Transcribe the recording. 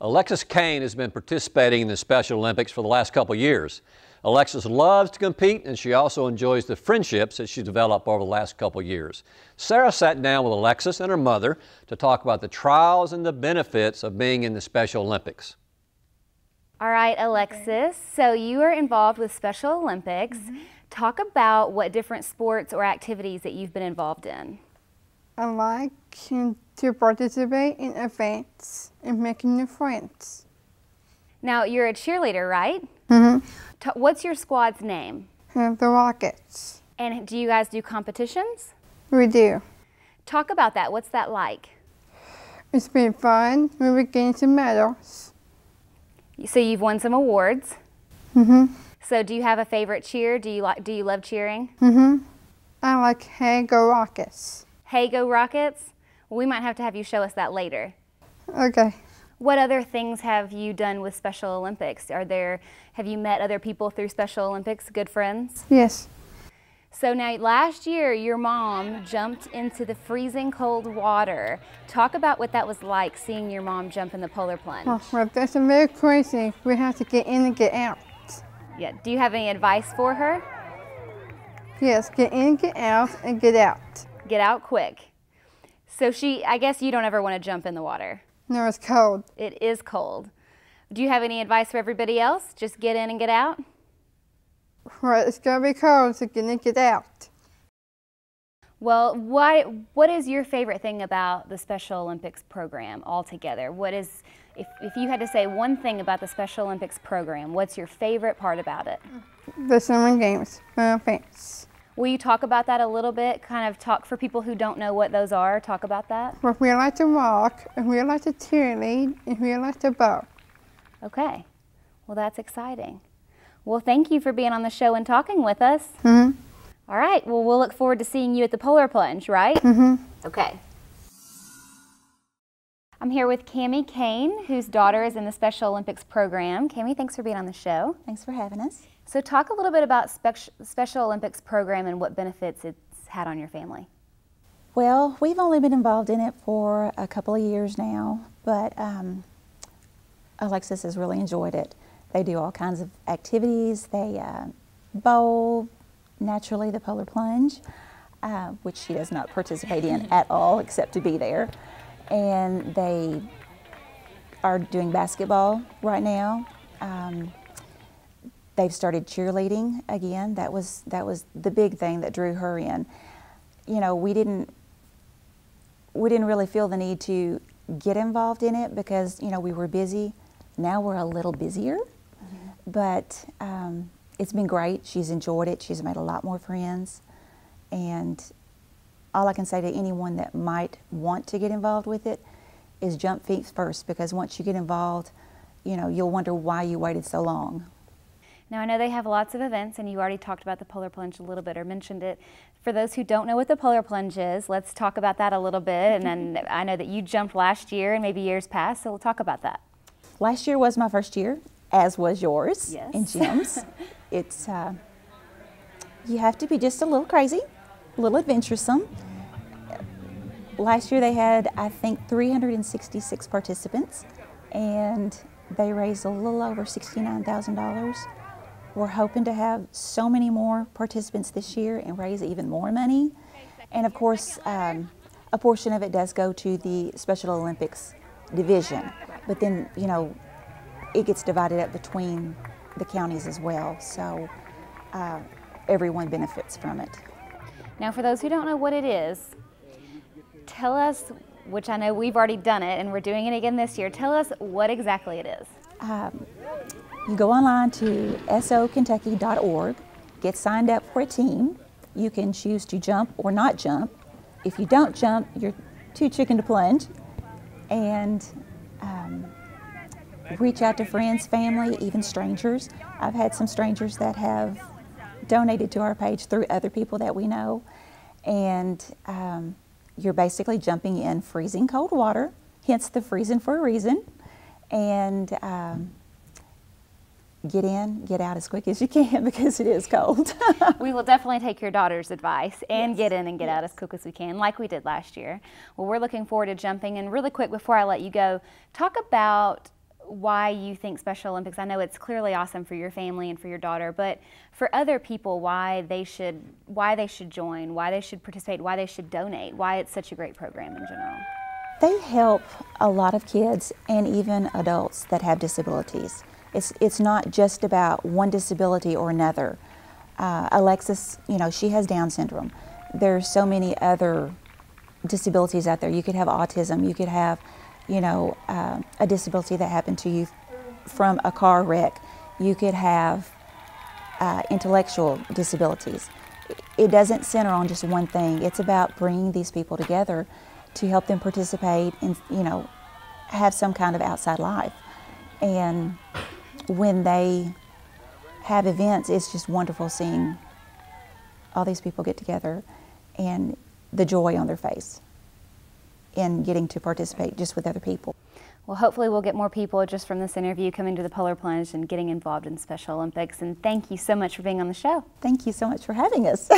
Alexis Cain has been participating in the Special Olympics for the last couple years. Alexis loves to compete, and she also enjoys the friendships that she's developed over the last couple years. Sarah sat down with Alexis and her mother to talk about the trials and the benefits of being in the Special Olympics. All right, Alexis, so you are involved with Special Olympics. Talk about what different sports or activities that you've been involved in. I like to participate in events and making new friends. Now, you're a cheerleader, right? What's your squad's name? The Rockets. And do you guys do competitions? We do. Talk about that. What's that like? It's been fun. We gained some medals. So you've won some awards. So do you have a favorite cheer? Do you love cheering? I like Hey Go Rockets. Hey Go Rockets? Well, we might have to have you show us that later. Okay. What other things have you done with Special Olympics? Have you met other people through Special Olympics, good friends? Yes. So now last year your mom jumped into the freezing cold water. Talk about what that was like, seeing your mom jump in the Polar Plunge. Well, that's very crazy. We have to get in and get out. Yeah. Do you have any advice for her? Yes, get in, get out, and get out. Get out quick. So I guess you don't ever want to jump in the water. No, it's cold. It is cold. Do you have any advice for everybody else? Just get in and get out? Well, it's going to be cold, so get in and get out. Well, what is your favorite thing about the Special Olympics program altogether? If you had to say one thing about the Special Olympics program, what's your favorite part about it? The summer games, thanks. Will you talk about that a little bit? Kind of talk for people who don't know what those are. Talk about that. Well, we like to walk, and we like to cheerlead, and we like to bow. Okay. Well, that's exciting. Well, thank you for being on the show and talking with us. All right. Well, we'll look forward to seeing you at the Polar Plunge, right? Okay. I'm here with Cammie Cain, whose daughter is in the Special Olympics program. Cammie, thanks for being on the show. Thanks for having us. So talk a little bit about Special Olympics program and what benefits it's had on your family. Well, we've only been involved in it for a couple of years now, but Alexis has really enjoyed it. They do all kinds of activities. They bowl, naturally the Polar Plunge, which she does not participate in at all except to be there. And they are doing basketball right now. They've started cheerleading again. That was the big thing that drew her in. You know, we didn't really feel the need to get involved in it because, you know, we were busy. Now we're a little busier, but it's been great. She's enjoyed it. She's made a lot more friends. And all I can say to anyone that might want to get involved with it is jump feet first, because once you get involved, you know, you'll wonder why you waited so long. Now, I know they have lots of events, and you already talked about the Polar Plunge a little bit or mentioned it. For those who don't know what the Polar Plunge is, let's talk about that a little bit. And then I know that you jumped last year and maybe years past, so we'll talk about that. Last year was my first year, as was yours, yes. And Jim's. It's, you have to be just a little crazy, a little adventuresome. Last year they had, I think, 366 participants, and they raised a little over $69,000. We're hoping to have so many more participants this year and raise even more money. And of course, a portion of it does go to the Special Olympics division, but then, you know, it gets divided up between the counties as well, so everyone benefits from it. Now, for those who don't know what it is, tell us, which I know we've already done it and we're doing it again this year, tell us what exactly it is. You go online to sokentucky.org, get signed up for a team. You can choose to jump or not jump. If you don't jump, you're too chicken to plunge. And reach out to friends, family, even strangers. I've had some strangers that have donated to our page through other people that we know. And you're basically jumping in freezing cold water, hence the freezing for a reason. And get in, get out as quick as you can because it is cold. We will definitely take your daughter's advice and yes. get in and get out as quick as we can, like we did last year. Well, we're looking forward to jumping. And really quick, before I let you go, talk about why you think Special Olympics, I know it's clearly awesome for your family and for your daughter, but for other people, why they should join, why they should participate, why they should donate, why it's such a great program in general. They help a lot of kids and even adults that have disabilities. It's not just about one disability or another. Alexis, you know, she has Down syndrome. There's so many other disabilities out there. You could have autism, you could have, you know, a disability that happened to you from a car wreck. You could have intellectual disabilities. It doesn't center on just one thing. It's about bringing these people together to help them participate and, you know, have some kind of outside life. And when they have events, it's just wonderful seeing all these people get together and the joy on their face in getting to participate just with other people. Well, hopefully we'll get more people just from this interview coming to the Polar Plunge and getting involved in Special Olympics. And thank you so much for being on the show. Thank you so much for having us.